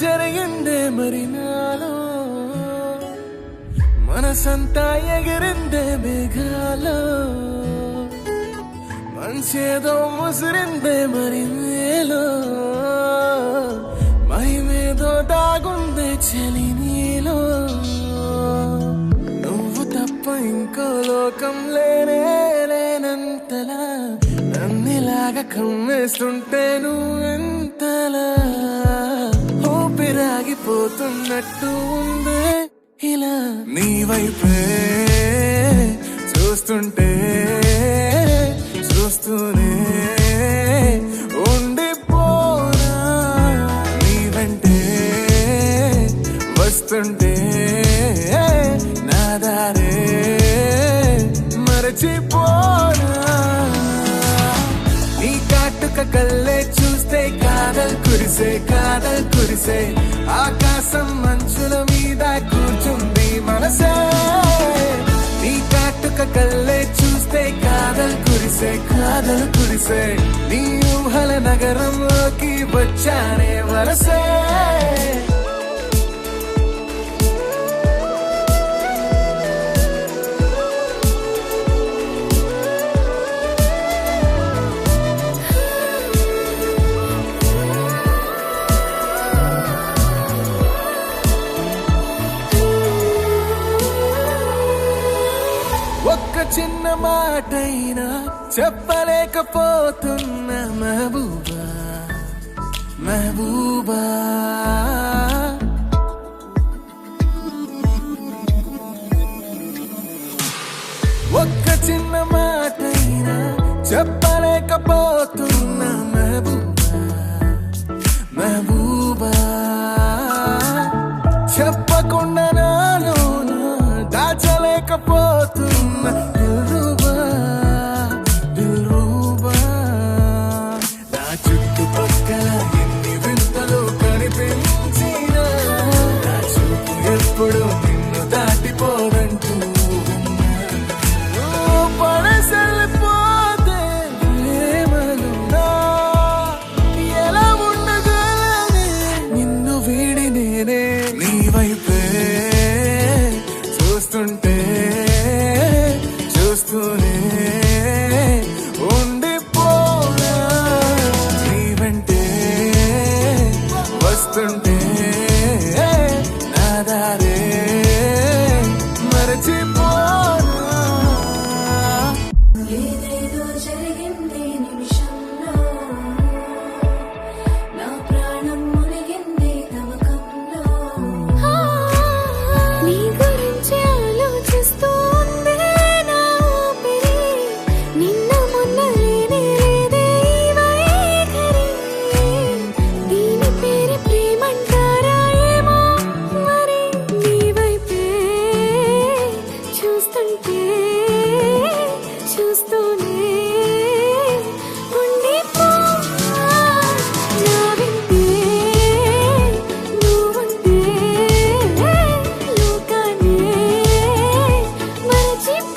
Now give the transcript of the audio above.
జరిగిందే మరి నాలో మనసంతా ఎగిరిందే మేఘాలో మనసేదో ముసిరిందే మరి మేలో మహిమేదో దాగుందే చలి నీలో నువ్వు తప్ప ఇంకో లోకం లేనే లేనంతలా నన్నిలాగా కమ్మేస్తుంటే నువ్వెంతలా ఊపిరాగిపోతున్నట్టు ఉందే ఇలా నీ వైపే చూస్తుంటే చూస్తూనే ఉండిపోనా నీ వెంటే వస్తుంటే నా దారే మరచిపోనా నీ కాటుక కళ్ళే చూస్తే కాదల్ కురిసే ఆకాశం మంచుల మీద కూర్చుంది మనసే నీ కాటుక కళ్ళే చూస్తే కాదల్ కురిసే నీ ఊహల నగరంలోకి వచ్చానే వరసే ఒక్క చిన్న మాటైనా చెప్పలేకపోతున్నా మెహబూబా ఒక్క చిన్న మాటైనా చెప్పలేకపోతున్నా మెహబూబా చెప్పకుండా నాలో దాచలేకపోతున్నా దిల్రూబా నా చుట్టుపక్కల ఎన్ని వింతలు కనిపించినా నా చూపు ఎప్పుడు నిన్ను దాటిపోదంటూ పడసలిపోతే ప్రేమలున్నా ఎలా ఉండగలనే నిన్ను వీడి నేనే నీ వైపే చూస్తూనే ఉండిపోనా నీ వెంటే వస్తుంటే నా దారే మరచిపోనా ఏదేదో జరిగింది నిమిషంలో నా ప్రాణం మునిగింది తమకంలో నీ గురించి ఆలోచిస్తూ చూస్తూనే ఉండిపోనా నా వెంటే నువ్వుంటే లోకాన్నే మరచిపో